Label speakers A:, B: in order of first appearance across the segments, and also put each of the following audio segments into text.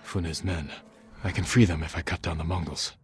A: Fune's men. I can free them if I cut down the Mongols.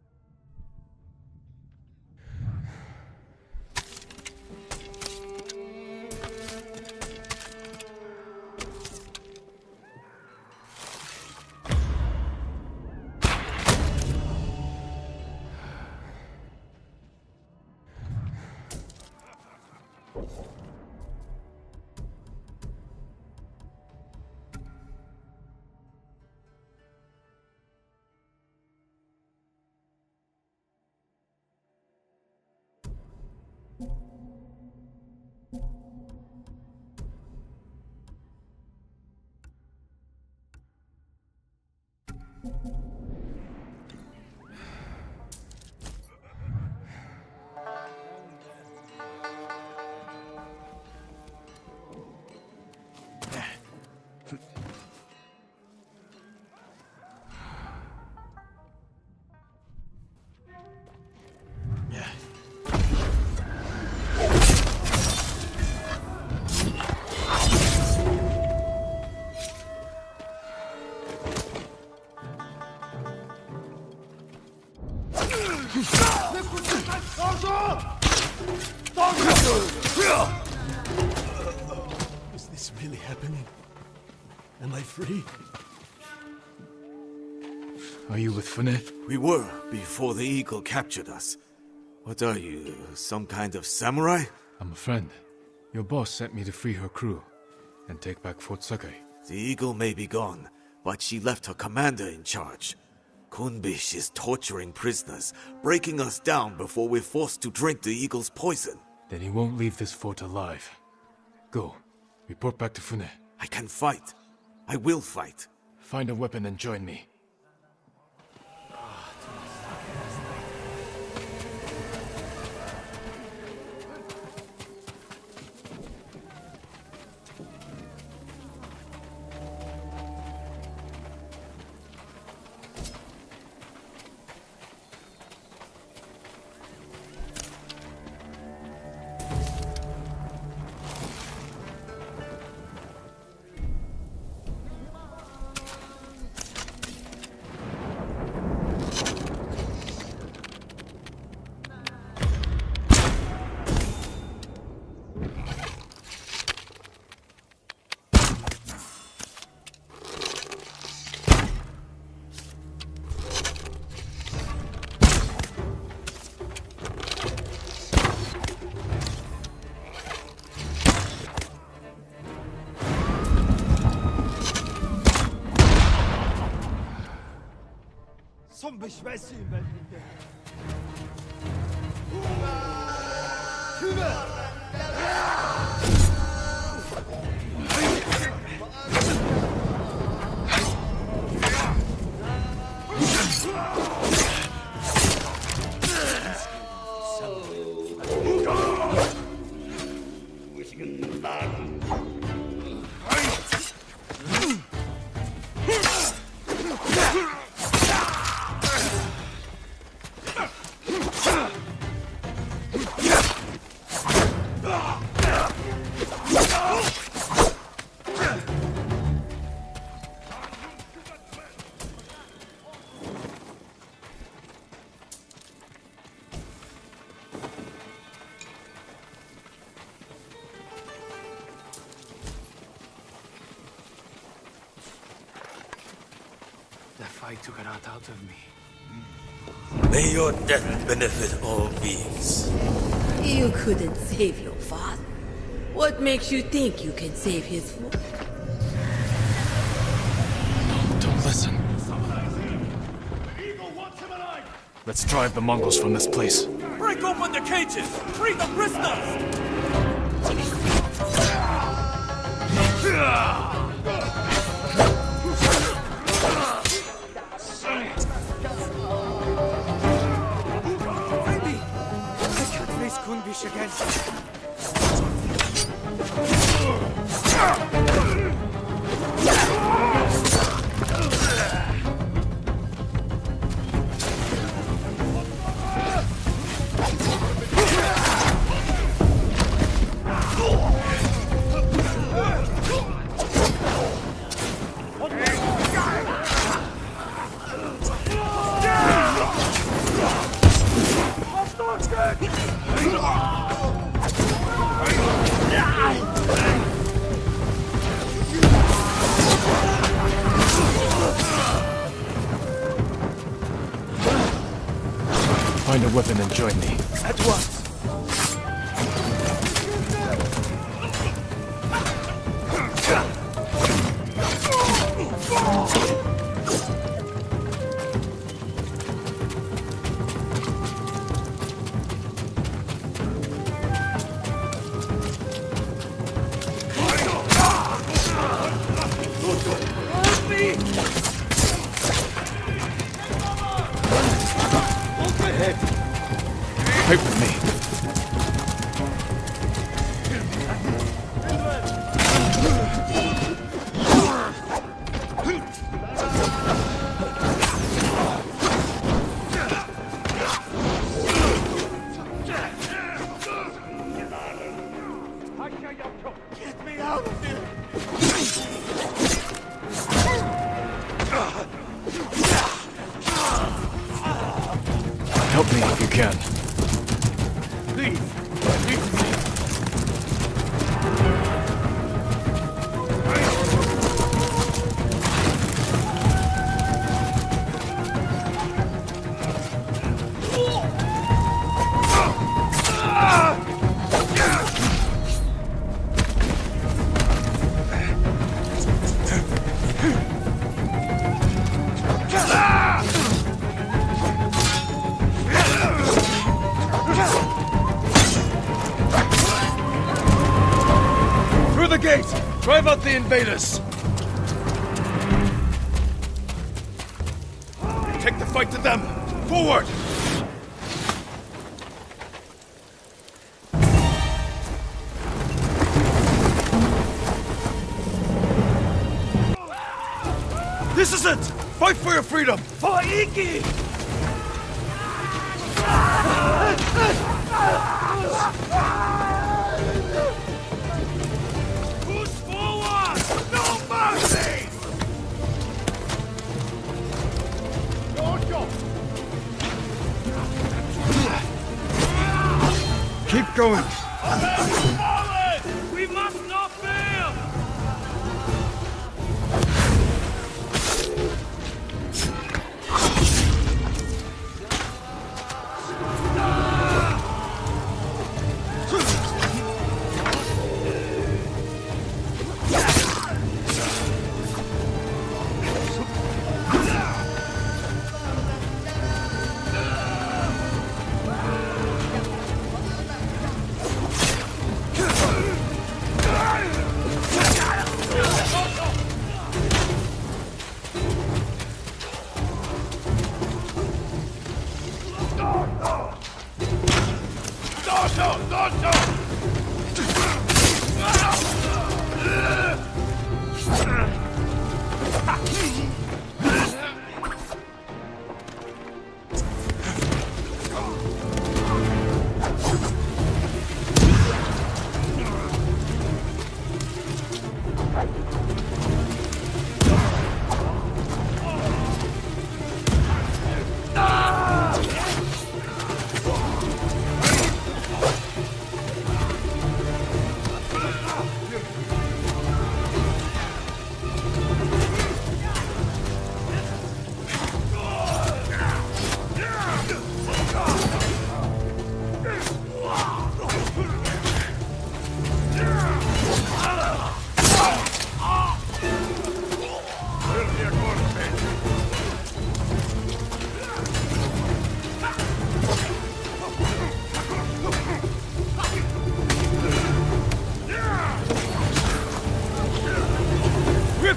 B: Is this really happening? Am I free?
A: Are you with Fune?
C: We were, before the eagle captured us. What are you, some kind of samurai?
A: I'm a friend. Your boss sent me to free her crew and take back Fort Sakai.
C: The eagle may be gone, but she left her commander in charge. Kunbish is torturing prisoners, breaking us down before we're forced to drink the eagle's poison.
A: Then he won't leave this fort alive. Go. Report back to Fune.
C: I can fight. I will fight.
A: Find a weapon and join me.
B: That fight took a lot out of me.
C: May your death benefit all beings.
D: You couldn't save your father. What makes you think you can save his foot?
A: No, don't listen. Let's drive the Mongols from this place.
C: Break open the cages! Free the prisoners!
B: Kunbish again.
A: Find a weapon and join me.
B: At once.
A: Right with me.
B: Get me out of here!
A: Help me if you can.
B: Please, leave me.
A: Gate! Drive out the invaders! Take the fight to them! Forward! This is it! Fight for your freedom!
B: For Iki!
A: Keep going!
B: We must not fail!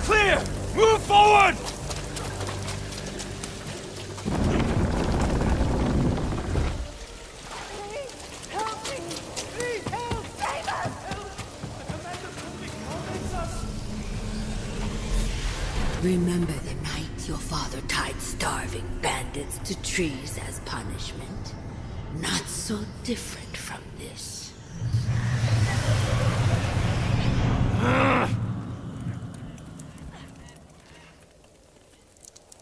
A: Clear! Move forward!
E: Help me! Please help! Save us!
D: Remember the night your father tied starving bandits to trees as punishment? Not so different from this.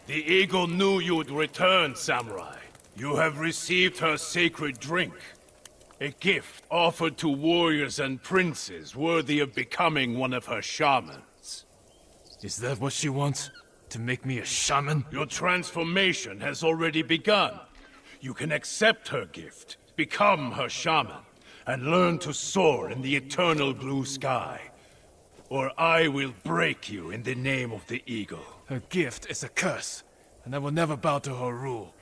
F: The eagle knew you'd return, samurai. You have received her sacred drink. A gift offered to warriors and princes worthy of becoming one of her shamans.
A: Is that what she wants? To make me a shaman?
F: Your transformation has already begun. You can accept her gift, become her shaman, and learn to soar in the eternal blue sky. Or I will break you in the name of the eagle.
A: Her gift is a curse, and I will never bow to her rule.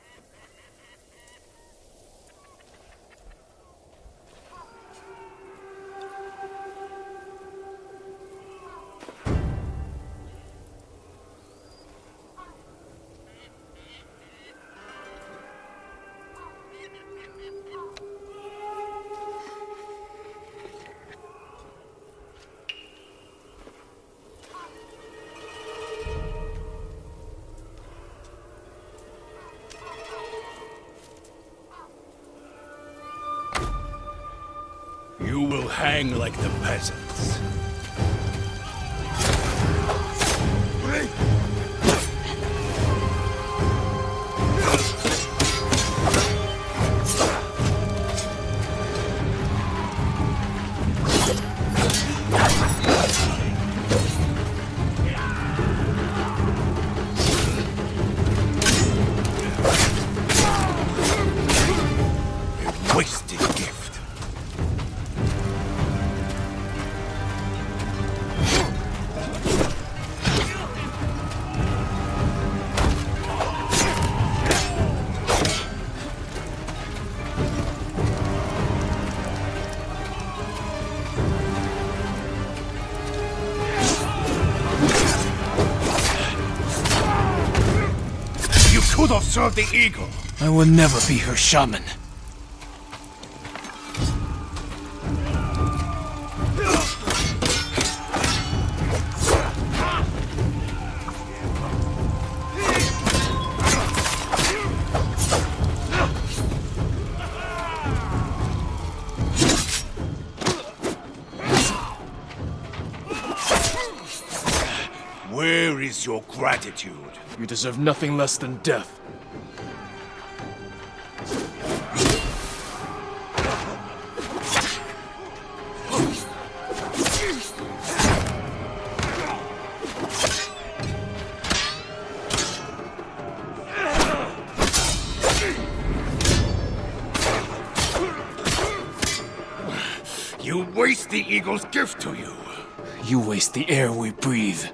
F: You will hang like the peasants. A wasted gift. Could have served the eagle.
A: I will never be her shaman.
F: Where is your gratitude?
A: You deserve nothing less than death.
F: You waste the eagle's gift to you.
A: You waste the air we breathe.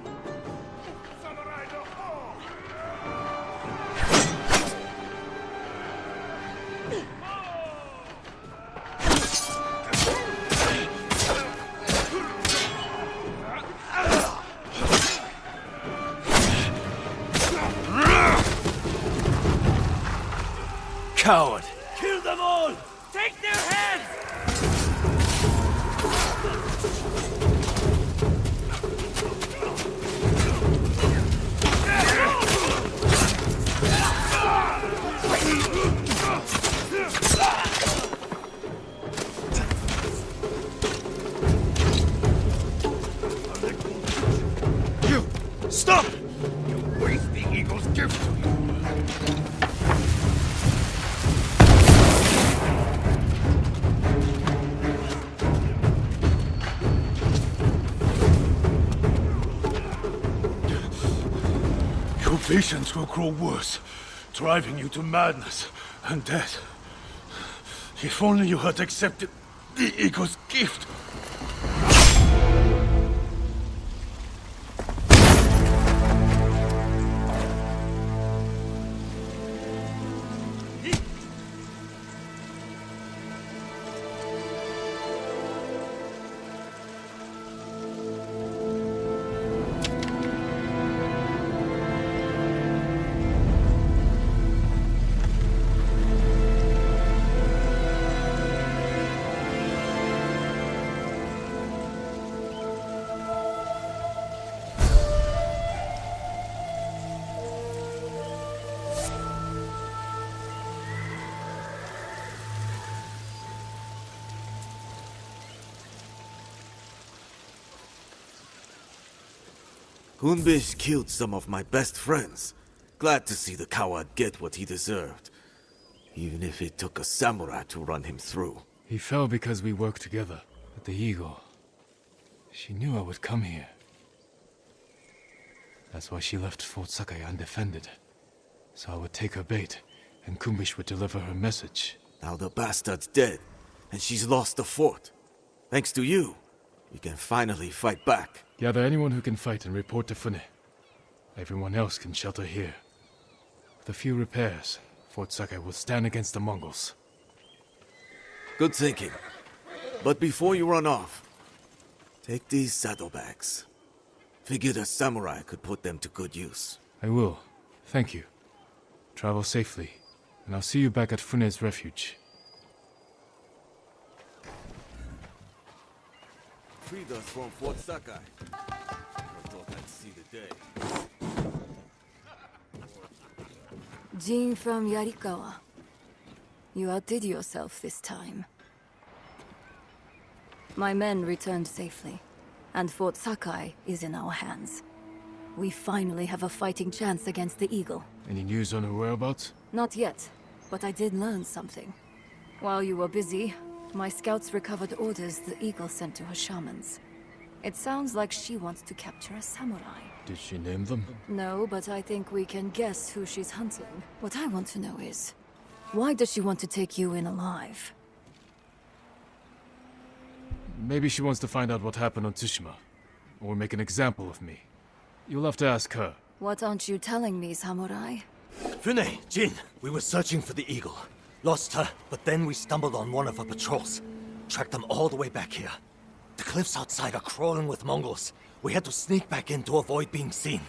A: Coward!
E: Kill them all! Take their heads!
F: You! Stop! You waste the eagle's gift to you. Your visions will grow worse, driving you to madness and death. If only you had accepted the eagle's gift.
C: Khunbish killed some of my best friends. Glad to see the coward get what he deserved. even if it took a samurai to run him through.
A: He fell because we worked together. But the eagle... she knew I would come here. That's why she left Fort Sakai undefended. So I would take her bait, and Kumbish would deliver her message.
C: Now the bastard's dead, and she's lost the fort. Thanks to you, we can finally fight back.
A: Gather anyone who can fight and report to Fune. Everyone else can shelter here. With a few repairs, Fort Sakai will stand against the Mongols.
C: Good thinking. But before you run off, take these saddlebags. Figured a samurai could put them to good use.
A: I will. Thank you. Travel safely, and I'll see you back at Fune's refuge.
C: Freed us from Fort Sakai. I thought I'd see the day.
G: Jin from Yarikawa. You outdid yourself this time. My men returned safely, and Fort Sakai is in our hands. We finally have a fighting chance against the Eagle.
A: Any news on her whereabouts?
G: Not yet, but I did learn something. While you were busy, my scouts recovered orders the Eagle sent to her shamans. It sounds like she wants to capture a samurai.
A: Did she name them?
G: No, but I think we can guess who she's hunting. What I want to know is, why does she want to take you in alive?
A: Maybe she wants to find out what happened on Tsushima. Or make an example of me. You'll have to ask her.
G: What aren't you telling me, samurai?
B: Fune, Jin, we were searching for the eagle. Lost her, but then we stumbled on one of her patrols. Tracked them all the way back here. The cliffs outside are crawling with Mongols. We had to sneak back in to avoid being seen.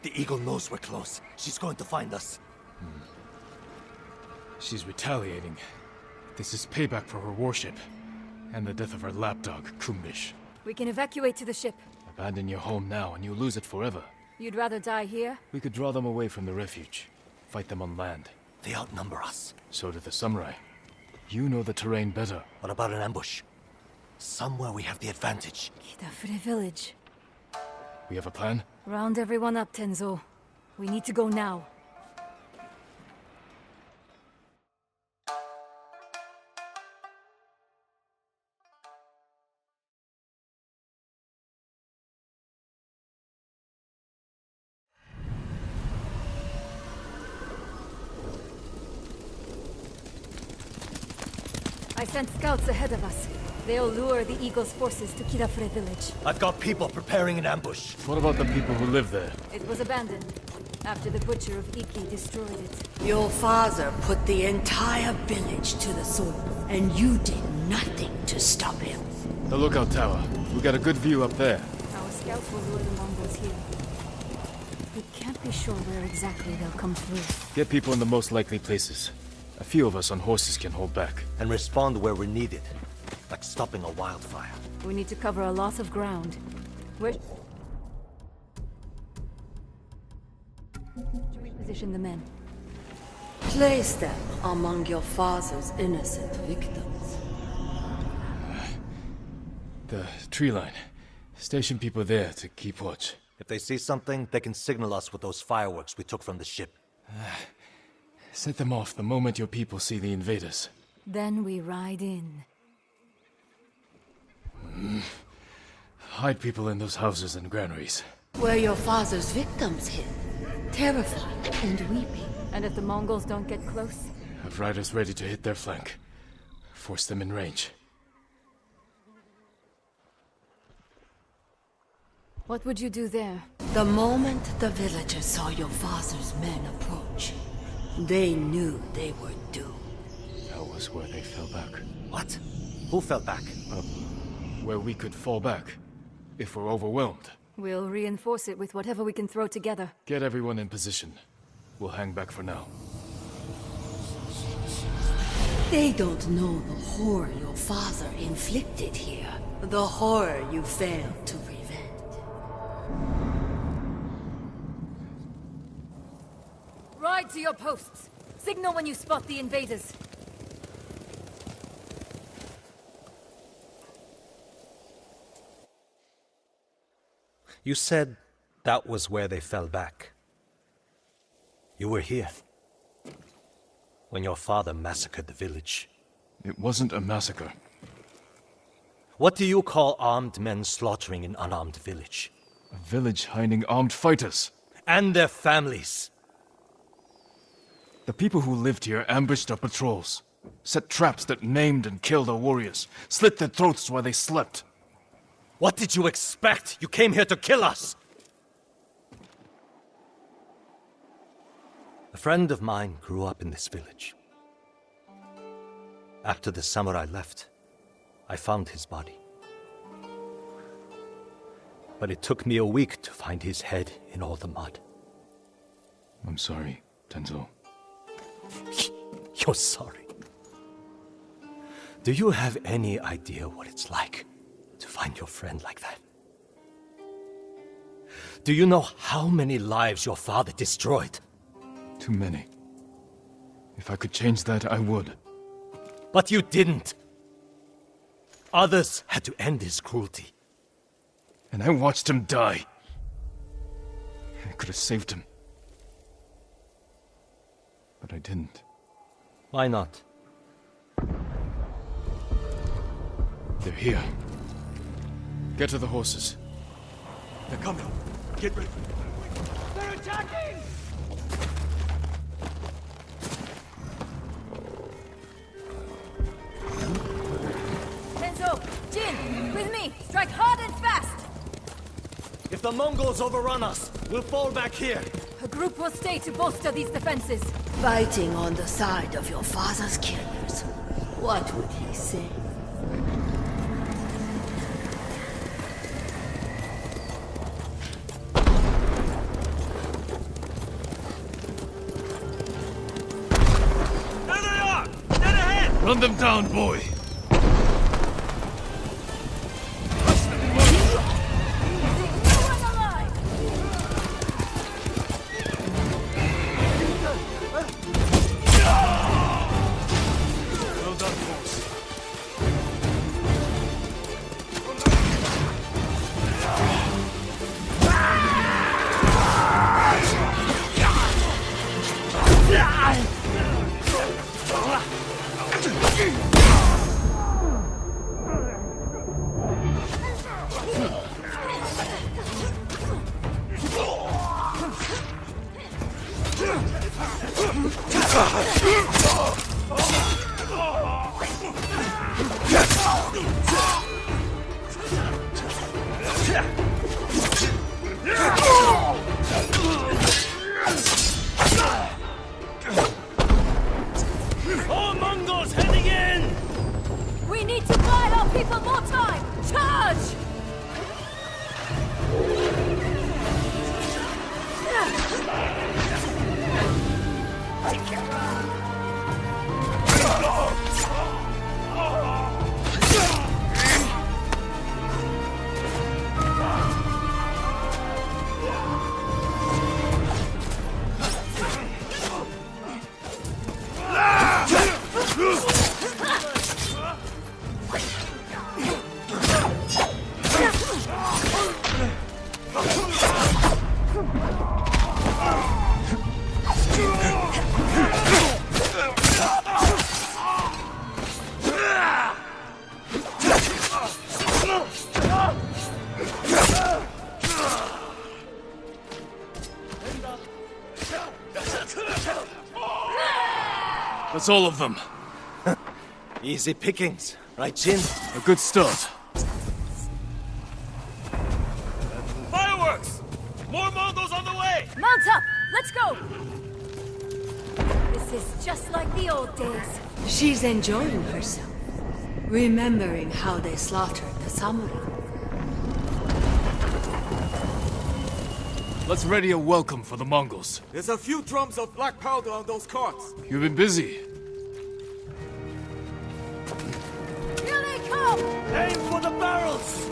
B: The eagle knows we're close. She's going to find us.
A: She's retaliating. This is payback for her warship. And the death of her lapdog, Kumbish.
G: We can evacuate to the ship.
A: Abandon your home now and you'll lose it forever.
G: You'd rather die here?
A: We could draw them away from the refuge. Fight them on land.
B: They outnumber us.
A: So do the samurai. You know the terrain better.
B: What about an ambush? Somewhere we have the advantage.
G: Kidafure village.
A: We have a plan?
G: Round everyone up, Tenzo. We need to go now. I sent scouts ahead of us. They'll lure the Eagle's forces to Kidafure village.
B: I've got people preparing an ambush.
A: What about the people who live there?
G: It was abandoned after the Butcher of Iki destroyed it.
D: Your father put the entire village to the sword, and you did nothing to stop him.
A: The lookout tower. We got a good view up there.
G: Our scouts will lure the Mongols here. We can't be sure where exactly they'll come through.
A: Get people in the most likely places. A few of us on horses can hold back.
B: And respond where we're needed. Like stopping a wildfire.
G: We need to cover a lot of ground. Where should we position the men?
D: Place them among your father's innocent victims.
A: The tree line. Station people there to keep watch.
B: If they see something, they can signal us with those fireworks we took from the ship.
A: Set them off the moment your people see the invaders.
G: Then we ride in.
A: Hide people in those houses and granaries.
D: Where your father's victims hid, terrified and weeping.
G: And if the Mongols don't get close?
A: Have riders ready to hit their flank. Force them in range.
G: What would you do there?
D: The moment the villagers saw your father's men approach, they knew they were doomed.
A: That was where they fell back.
B: What? Who fell back?
A: Where we could fall back, if we're overwhelmed.
G: We'll reinforce it with whatever we can throw together.
A: Get everyone in position. We'll hang back for now.
D: They don't know the horror your father inflicted here. The horror you failed to prevent.
G: Ride to your posts! Signal when you spot the invaders!
B: You said that was where they fell back. You were here. when your father massacred the village.
A: It wasn't a massacre.
B: What do you call armed men slaughtering an unarmed village?
A: A village hiding armed fighters.
B: And their families.
A: The people who lived here ambushed our patrols, set traps that maimed and killed our warriors, slit their throats while they slept.
B: What did you expect? You came here to kill us! A friend of mine grew up in this village. After the samurai left, I found his body. But it took me a week to find his head in all the mud.
A: I'm sorry, Tenzo.
B: You're sorry. Do you have any idea what it's like to find your friend like that? Do you know how many lives your father destroyed?
A: Too many. If I could change that, I would.
B: But you didn't. Others had to end his cruelty.
A: And I watched him die. I could have saved him. But I didn't.
B: Why not?
A: They're here. Get to the horses.
B: They're coming. Get ready.
E: They're attacking!
G: Tenzo, Jin, with me. Strike hard and fast.
B: If the Mongols overrun us, we'll fall back here.
G: A group will stay to bolster these defenses.
D: Fighting on the side of your father's killers. What would he say?
B: There they are! Dead ahead!
A: Run them down, boy!
G: No one alive!
A: Well done, boss.
B: All Mongols heading in!
G: We need to buy our people more time! Charge!
A: That's all of them.
B: Easy pickings, right, Jin?
A: A good start.
B: Fireworks! More Mongols on the way!
G: Mount up! Let's go! This is just like the old days.
D: She's enjoying herself, remembering how they slaughtered the samurai.
A: Let's ready a welcome for the Mongols.
C: There's a few drums of black powder on those carts.
A: You've been busy.
G: Here they come!
B: Aim for the barrels!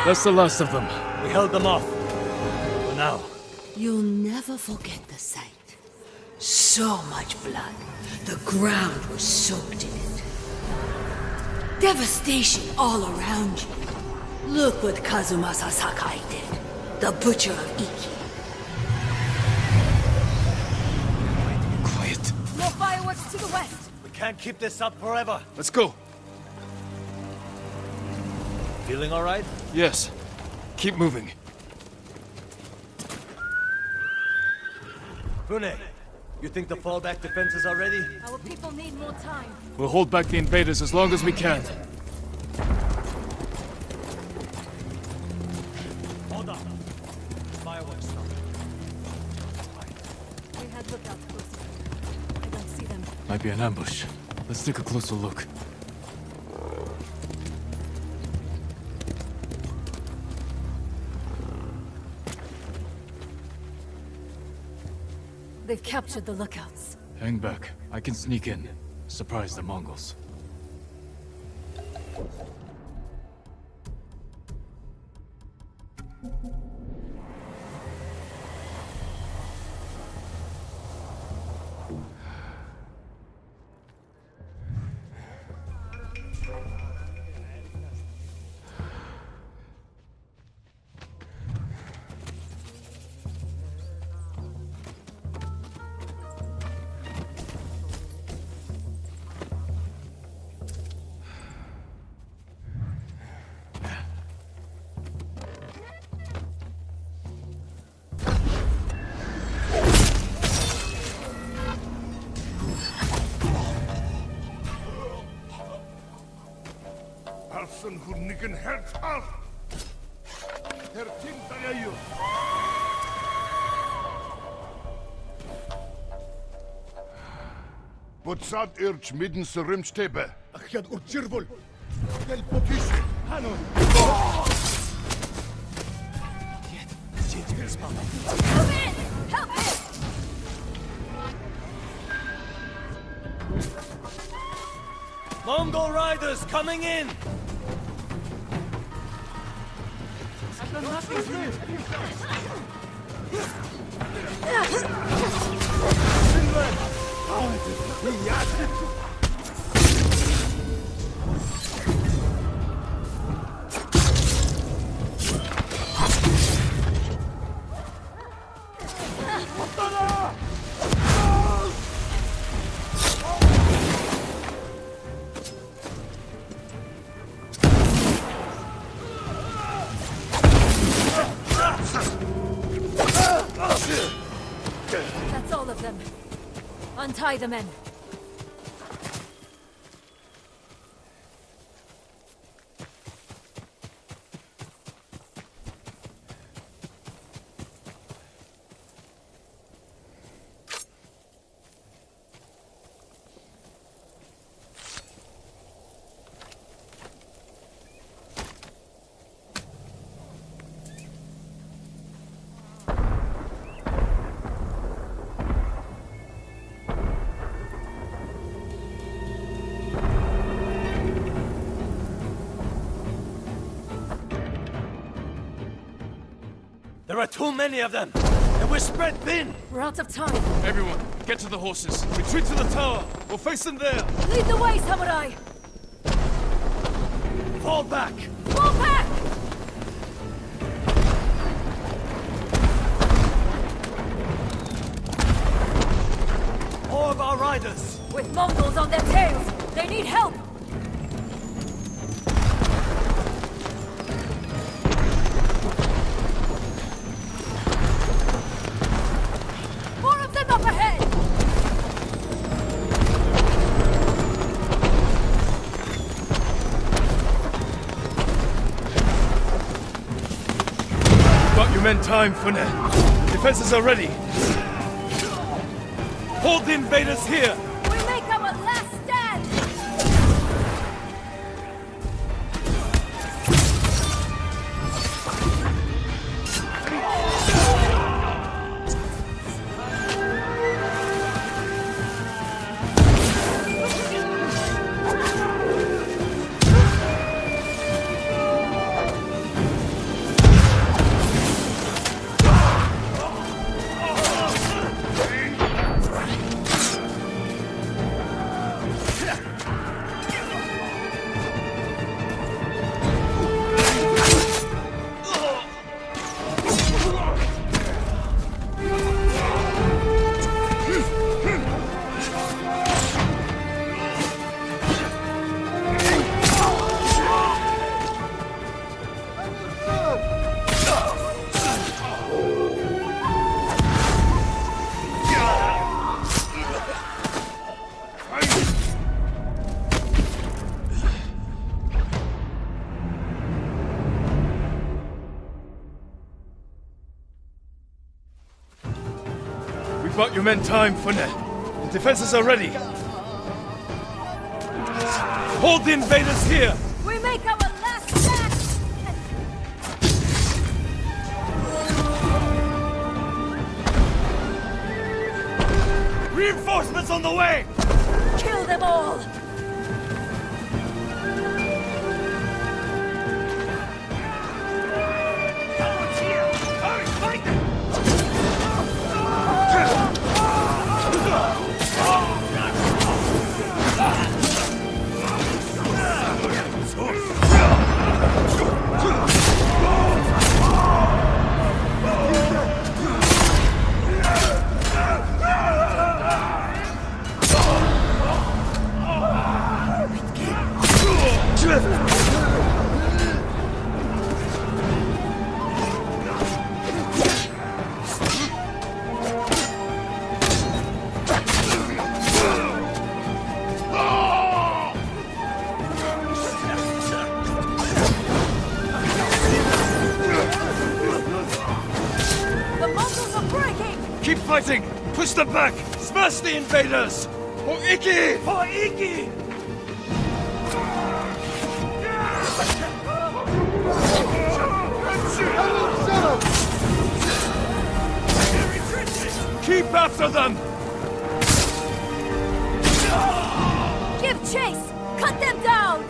A: That's the last of them.
B: We held them off. For now.
D: You'll never forget the sight. So much blood. The ground was soaked in it. Devastation all around you. Look what Kazumasa Sakai did. The butcher of Iki.
A: Quiet.
G: More fireworks to the west!
B: We can't keep this up forever.
A: Let's go.
B: Feeling all right?
A: Yes. Keep moving.
B: Fune, you think the fallback defenses are ready?
G: Our people need more time.
A: We'll hold back the invaders as long as we can.
B: Hold on. Fireworks stop.
G: We had lookouts closer. I don't see them.
A: Might be an ambush. Let's take a closer look.
G: They've captured the lookouts.
A: Hang back. I can sneak in. Surprise the Mongols.
H: Botsat irch midden rimstebe. Achjad urchirvul. Del pokish. Hanon.
G: Move in! Help me!
B: Mongol riders coming in!
G: That's all of them. Untie the men.
B: There are too many of them, and we're spread thin!
G: We're out of time.
A: Everyone, get to the horses. Retreat to the tower. We'll face them there.
G: Lead the way, samurai!
B: Fall back!
G: Fall back!
B: of our riders!
G: With Mongols on their tails! They need help! More of them up ahead!
F: Got your men time, Fune. Defenses are ready. Hold the invaders here!
G: We make our last stand!
F: Got your men time, Fune. The defenses are ready. Hold the invaders here!
G: We make our last stand!
F: Reinforcements on the way!
G: Kill them all!
F: Keep fighting! Push them back! Smash the invaders! For Iki! For Iki! Keep after them!
G: Give chase! Cut them down!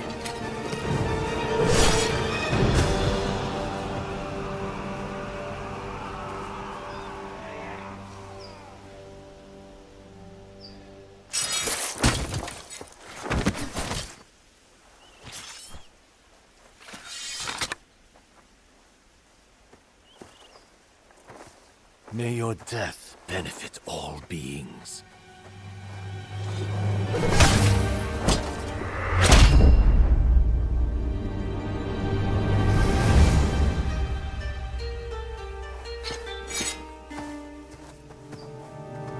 B: May your death benefit all beings.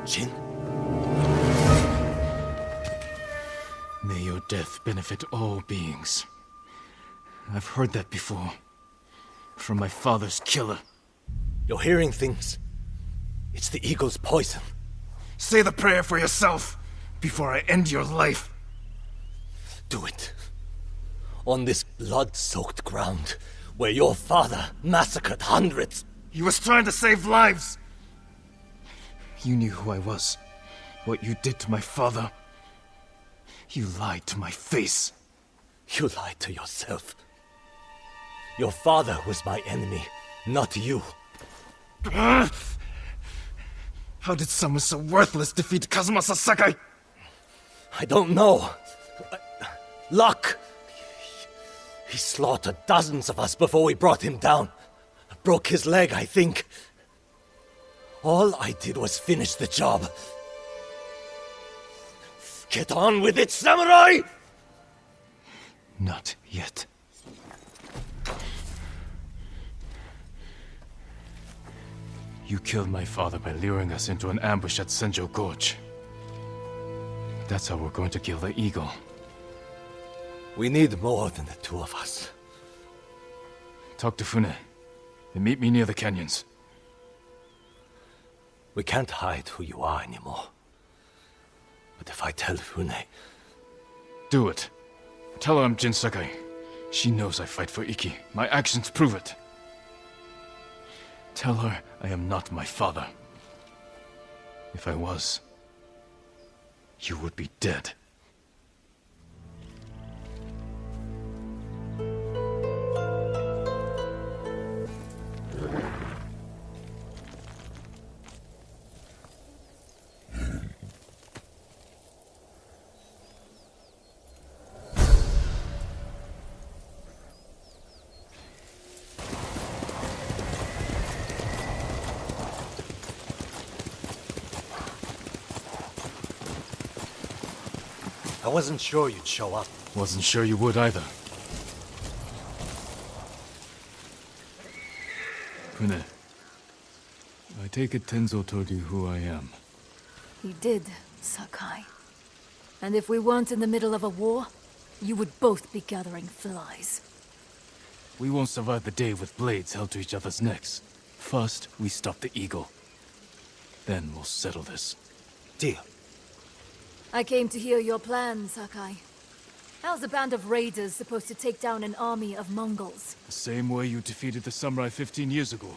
B: Jin?
A: May your death benefit all beings. I've heard that before. From my father's killer.
B: You're hearing things. It's the eagle's poison.
A: Say the prayer for yourself, before I end your life.
B: Do it. On this blood-soaked ground, where your father massacred hundreds.
A: He was trying to save lives. You knew who I was. What you did to my father. You lied to my face.
B: You lied to yourself. Your father was my enemy, not you.
A: How did someone so worthless defeat Kazumasa Sakai?
B: I don't know. Luck. He slaughtered dozens of us before we brought him down. Broke his leg, I think. All I did was finish the job. Get on with it, samurai!
A: Not yet. You killed my father by luring us into an ambush at Senjo Gorge. That's how we're going to kill the eagle.
B: We need more than the two of us.
A: Talk to Fune, and meet me near the canyons.
B: We can't hide who you are anymore. But if I tell Fune...
A: Do it. Tell her I'm Jin Sakai. She knows I fight for Iki. My actions prove it. Tell her I am not my father. If I was, you would be dead.
B: I wasn't sure you'd show up.
A: Wasn't sure you would either. Fune, I take it Tenzo told you who I am.
G: He did, Sakai. And if we weren't in the middle of a war, you would both be gathering flies.
A: We won't survive the day with blades held to each other's necks. First, we stop the eagle. Then we'll settle this.
B: Deal.
G: I came to hear your plan, Sakai. How's a band of raiders supposed to take down an army of Mongols?
A: The same way you defeated the samurai 15 years ago.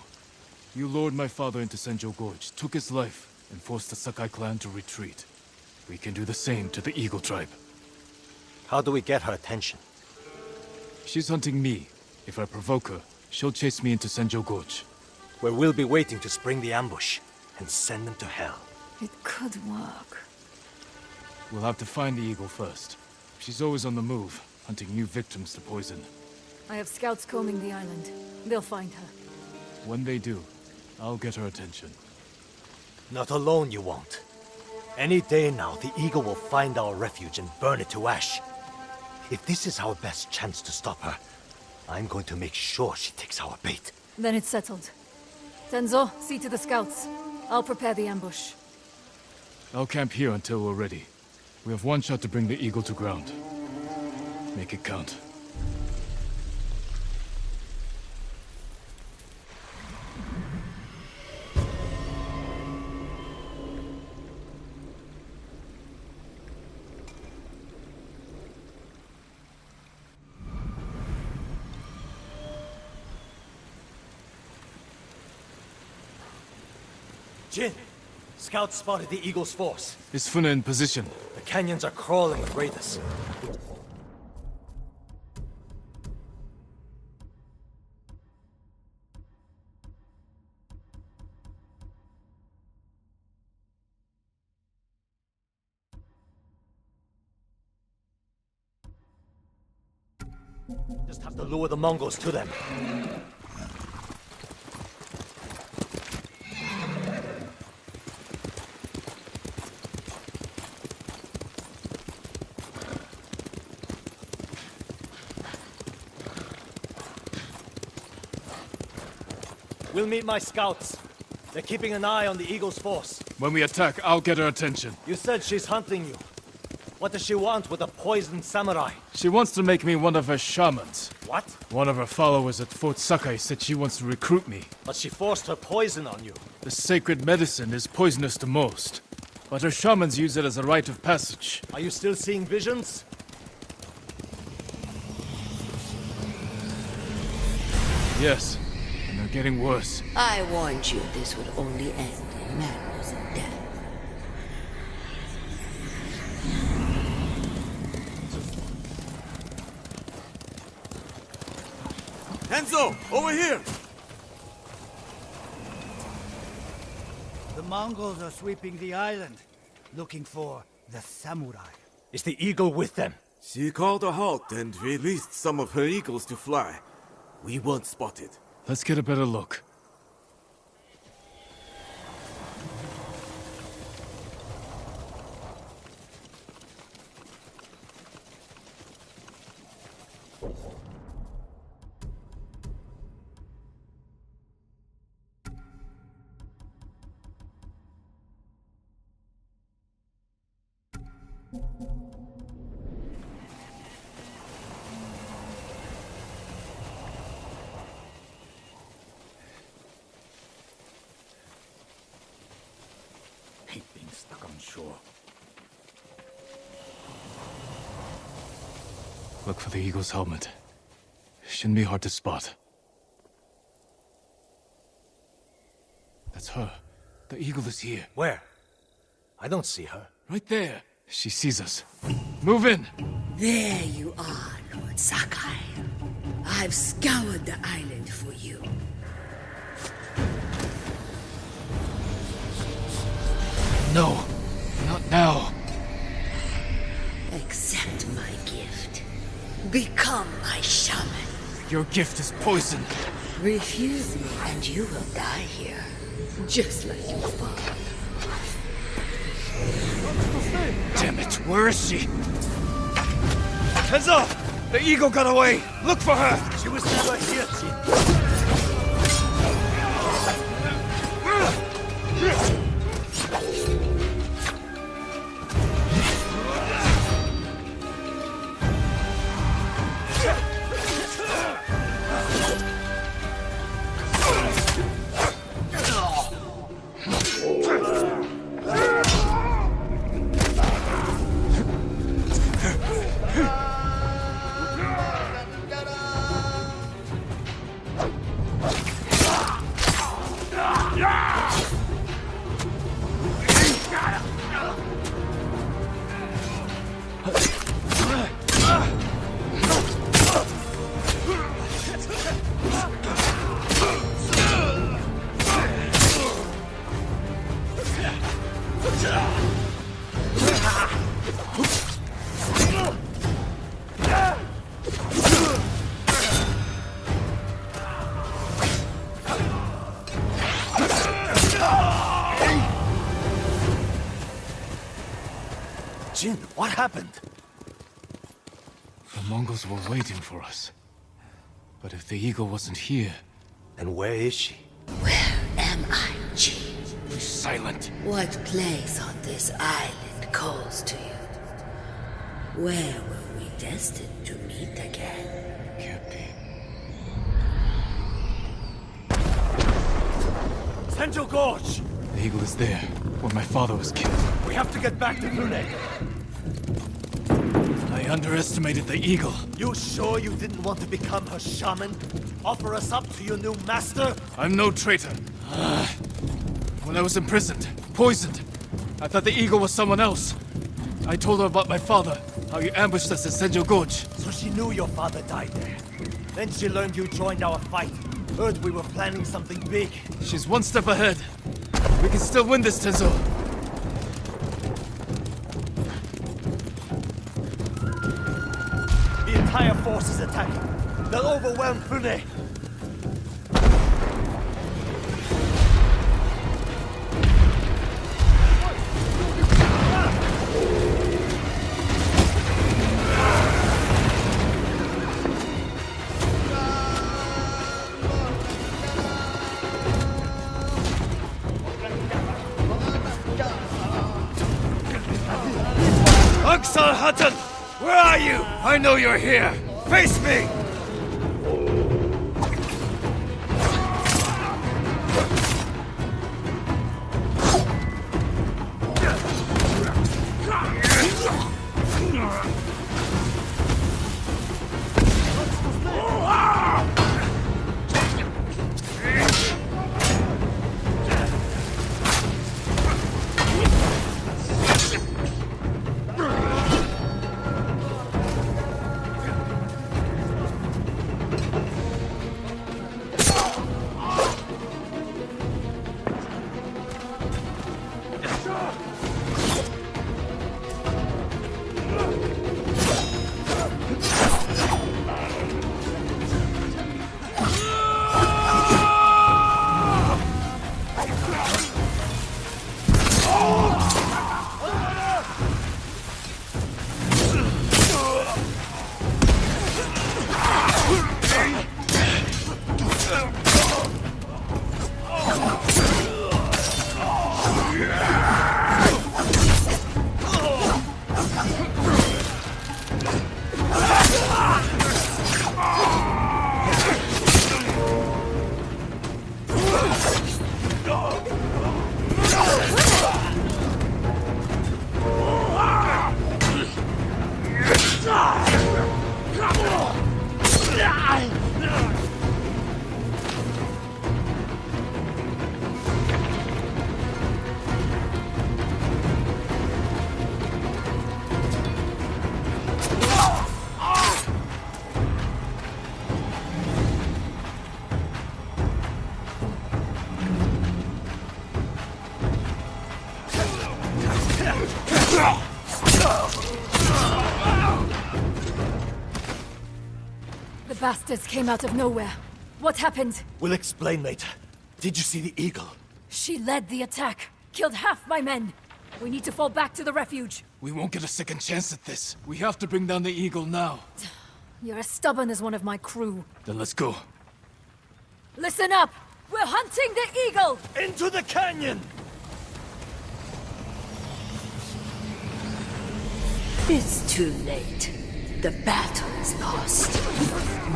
A: You lured my father into Senjo Gorge, took his life, and forced the Sakai clan to retreat. We can do the same to the Eagle tribe.
B: How do we get her attention?
A: She's hunting me. If I provoke her, she'll chase me into Senjo Gorge.
B: Where we'll be waiting to spring the ambush and send them to hell.
G: It could work.
A: We'll have to find the eagle first. She's always on the move, hunting new victims to poison.
G: I have scouts combing the island. They'll find her.
A: When they do, I'll get her attention.
B: Not alone you won't. Any day now, the eagle will find our refuge and burn it to ash. If this is our best chance to stop her, I'm going to make sure she takes our bait.
G: Then it's settled. Tenzo, see to the scouts. I'll prepare the ambush.
A: I'll camp here until we're ready. We have one shot to bring the eagle to ground. Make it count.
B: Jin! Scouts spotted the eagle's force.
A: Is Fune in position?
B: The canyons are crawling with raiders. Just have to lure the Mongols to them. We'll meet my scouts. They're keeping an eye on the eagle's force.
A: When we attack, I'll get her attention.
B: You said she's hunting you. What does she want with a poisoned samurai?
A: She wants to make me one of her shamans.
B: What?
A: One of her followers at Fort Sakai said she wants to recruit me.
B: But she forced her poison on you.
A: The sacred medicine is poisonous to most, but her shamans use it as a rite of passage.
B: Are you still seeing visions?
A: Yes, and they're getting worse.
D: I warned you this would only end in madness and death.
C: Enzo, over here!
I: The Mongols are sweeping the island, looking for the samurai.
B: Is the eagle with them?
C: She called a halt and released some of her eagles to fly. We weren't spotted.
A: Let's get a better look.
I: Hate being stuck on shore.
A: Look for the eagle's helmet. Shouldn't be hard to spot. That's her. The eagle is here.
B: Where? I don't see her.
A: Right there. She sees us. Move in!
D: There you are, Lord Sakai. I've scoured the island for you.
A: No, not now.
D: Accept my gift. Become my shaman.
A: Your gift is poison.
D: Refuse me and you will die here. Just like your father.
A: Damn it, where is she? Kenzo! The eagle got away! Look for her!
B: She was never here, Jin. Jin, what happened?
A: The Mongols were waiting for us. But if the eagle wasn't here...
B: And where is she?
D: Where am I, Jin?
A: Be silent.
D: What place on this island calls to you? Where were we destined to meet again?
A: Can't be.
B: Senjo Gorge!
A: The eagle is there, where my father was killed.
B: We have to get back to Fune.
A: I underestimated the eagle.
B: You sure you didn't want to become her shaman? Offer us up to your new master?
A: I'm no traitor. When I was imprisoned, poisoned, I thought the eagle was someone else. I told her about my father, how you ambushed us at Senjo Gorge.
B: So she knew your father died there. Then she learned you joined our fight. Heard we were planning something big.
A: She's one step ahead. We can still win this, Tenzo.
B: The entire force is attacking. They'll overwhelm Fune.
A: Khotun! Where are you? I know you're here! Face me!
G: The bastards came out of nowhere. What happened?
B: We'll explain later. Did you see the eagle?
G: She led the attack. Killed half my men. We need to fall back to the refuge.
A: We won't get a second chance at this. We have to bring down the eagle now.
G: You're as stubborn as one of my crew.
A: Then let's go.
G: Listen up! We're hunting the eagle!
B: Into the canyon!
D: It's too late. The battle is lost.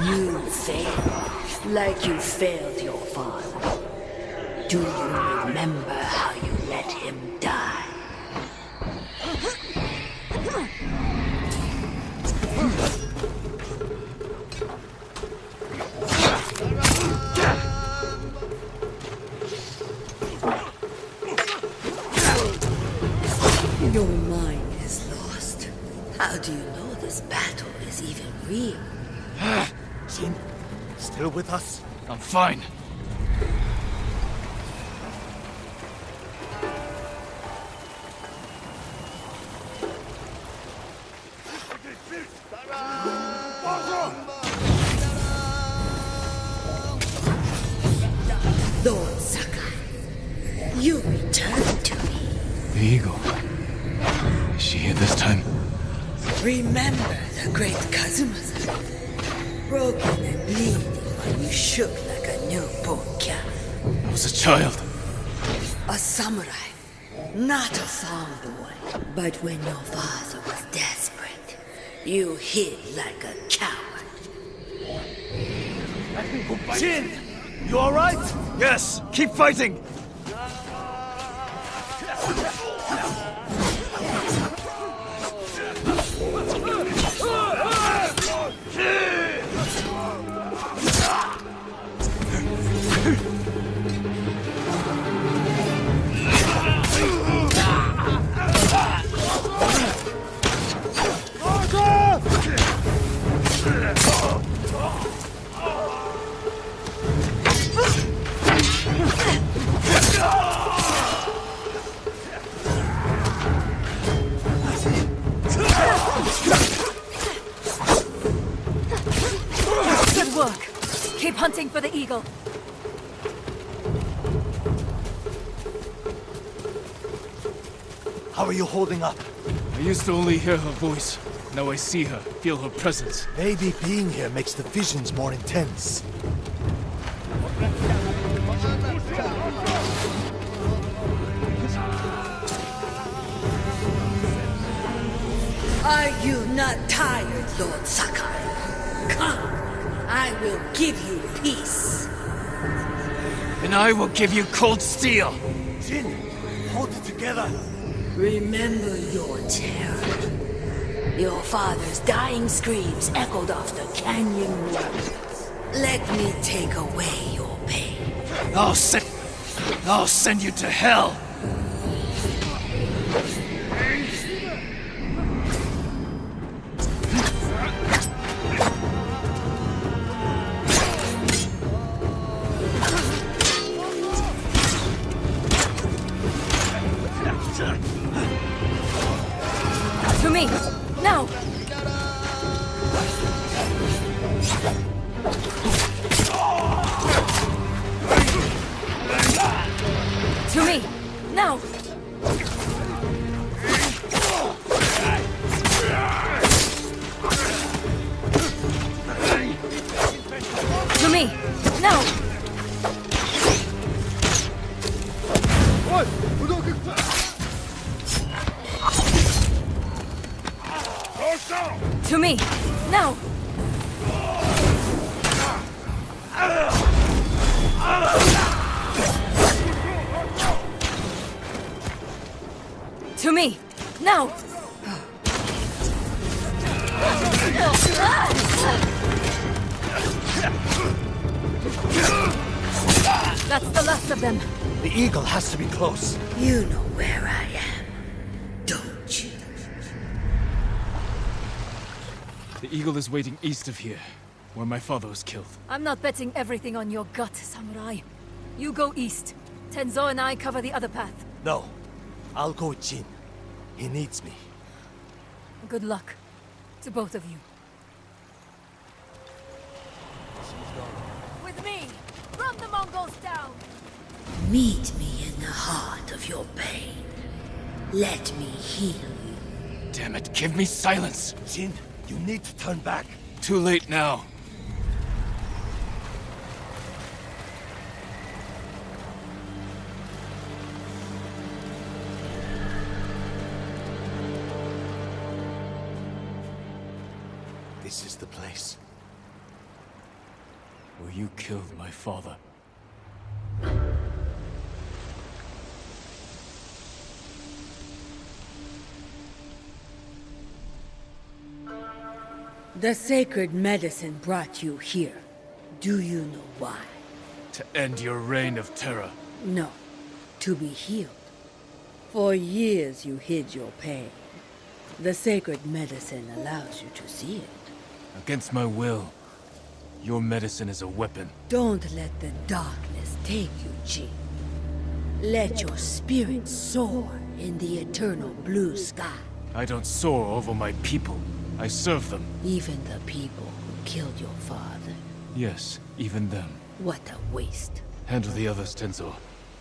D: You failed, like you failed your father. Do you remember how you let him die? Your mind is lost. How do you know this battle is even real?
B: Jin, still with us?
A: I'm fine.
D: Lord Sakai, you returned to me.
A: The eagle. Is she here this time?
D: Remember the great Kazumasa? Broken and bleeding while you shook like a newborn calf.
A: I was a child.
D: A samurai, not a farm boy. But when your father was desperate, you hid like a coward.
B: Jin! You alright? Yes! Keep fighting!
G: Good work. Keep hunting for the eagle.
B: How are you holding up?
A: I used to only hear her voice. Now I see her, feel her presence.
B: Maybe being here makes the visions more intense.
D: Are you not tired, Lord Sakai? Come, I will give you peace.
A: And I will give you cold steel.
B: Jin, hold it together.
D: Remember your terror. Your father's dying screams echoed off the canyon walls. Let me take away your pain.
A: I'll send you to hell.
G: To me! Now! To me! Now! To me! Now! To me! Now! To me! Now! That's the last of them.
B: The eagle has to be close.
D: You know where I am, don't you?
A: The eagle is waiting east of here, where my father was killed.
G: I'm not betting everything on your gut, samurai. You go east. Tenzo and I cover the other path.
B: No, I'll go with Jin. He needs me.
G: Good luck. To both of you. With me! Run the Mongols down!
D: Meet me in the heart of your pain. Let me heal you.
A: Damn it, give me silence!
B: Jin, you need to turn back.
A: Too late now.
B: This is the place.
A: Where you killed my father.
D: The sacred medicine brought you here. Do you know why?
A: To end your reign of terror.
D: No. To be healed. For years you hid your pain. The sacred medicine allows you to see it.
A: Against my will. Your medicine is a weapon.
D: Don't let the darkness take you, Jin. Let your spirit soar in the eternal blue sky.
A: I don't soar over my people. I serve them.
D: Even the people who killed your father.
A: Yes, even them.
D: What a waste.
A: Handle the others, Tenzo.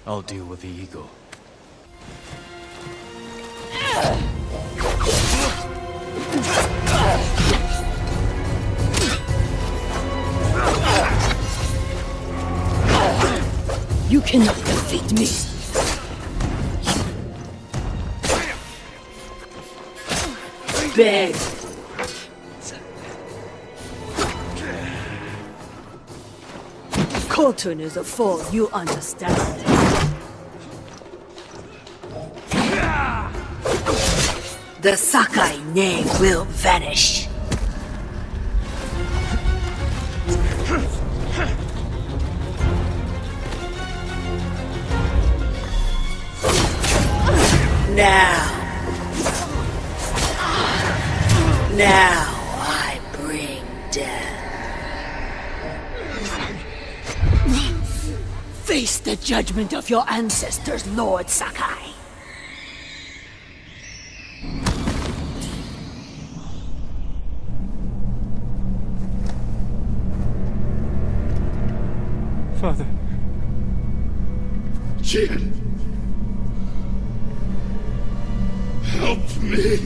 A: I'll deal with the eagle.
D: You cannot defeat me. Beg. Khotun is a fool, you understand. The Sakai name will vanish. Now I bring death. Face the judgment of your ancestors, Lord Sakai.
A: Father.
H: Jin! Help me!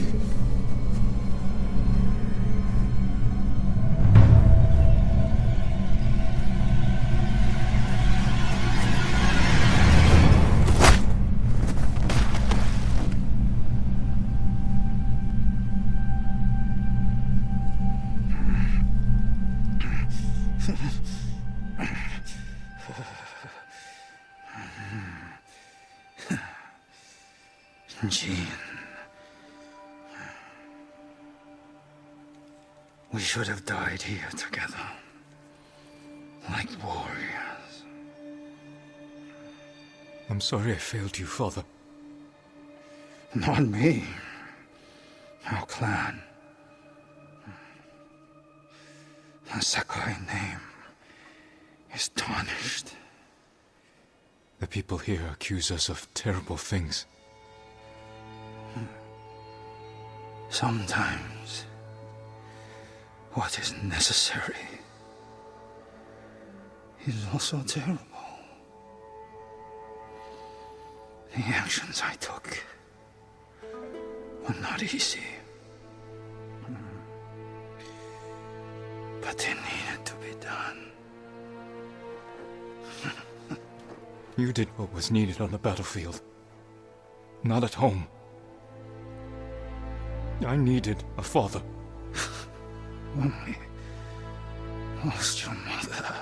I: Jin. We should have died here together. Like warriors.
A: I'm sorry I failed you, Father.
I: Not me. Our clan. The Sakai name is tarnished.
A: The people here accuse us of terrible things.
I: Sometimes, what is necessary is also terrible. The actions I took were not easy. But they needed to be done.
A: You did what was needed on the battlefield. Not at home. I needed a father.
I: When we lost your mother,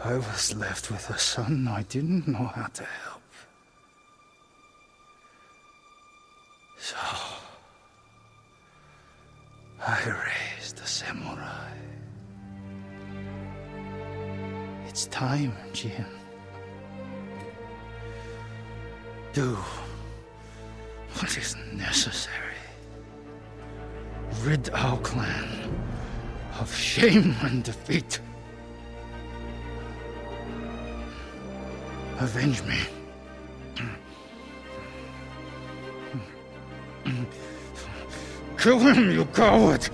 I: I was left with a son I didn't know how to help. So, I raised a samurai. It's time, Jin. Do what is necessary. Rid our clan of shame and defeat. Avenge me.
H: Kill him, you coward!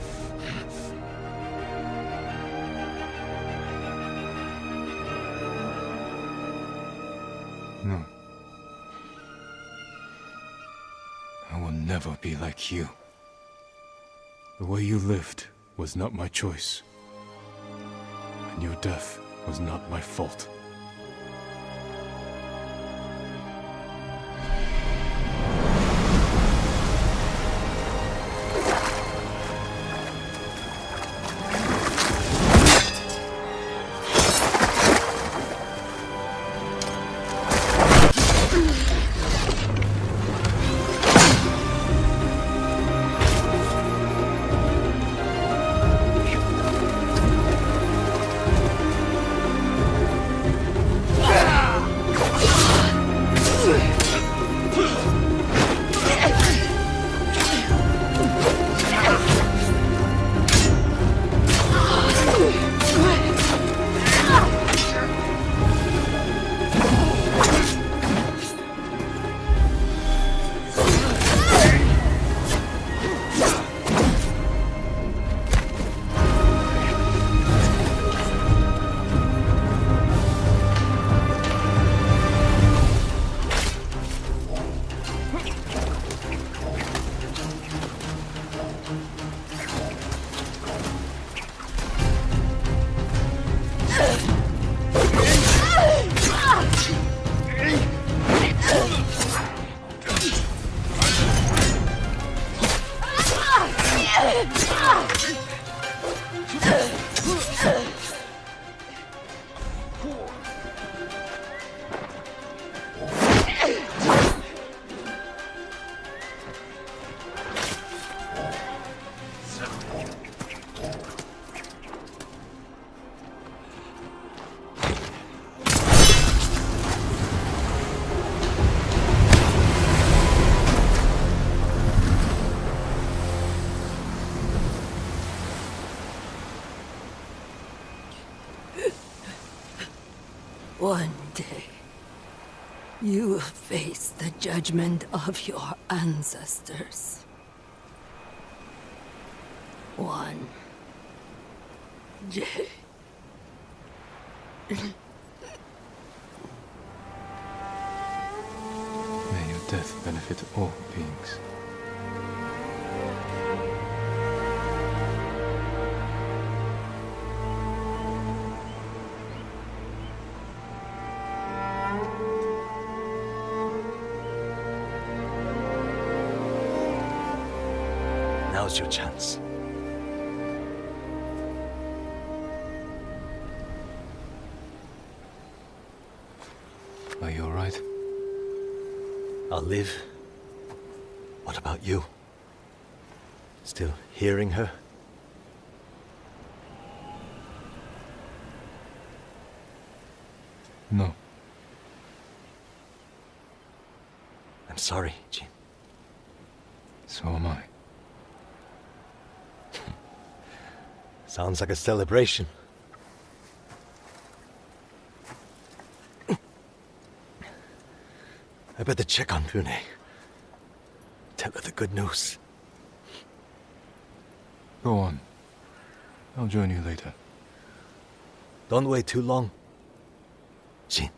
A: No. I will never be like you. The way you lived was not my choice. And your death was not my fault.
D: One day, you will face the judgment of your ancestors. One day.
A: May your death benefit all beings.
B: Now's your chance.
A: Are you all right?
B: I'll live. What about you? Still hearing her?
A: No.
B: I'm sorry, Jin.
A: So am I.
B: Sounds like a celebration. I better check on Pune. Tell her the good news.
A: Go on. I'll join you later.
B: Don't wait too long, Jin.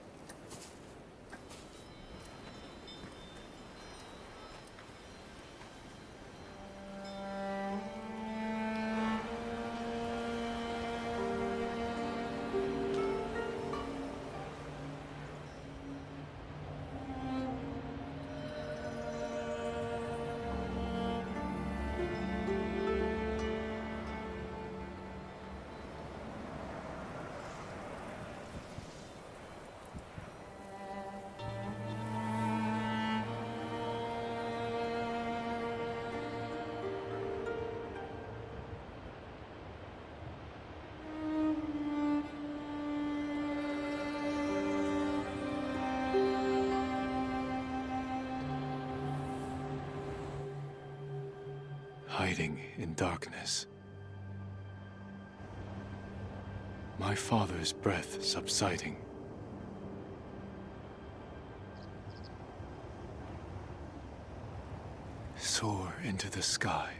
A: Hiding in darkness. My father's breath subsiding. Soar into the sky.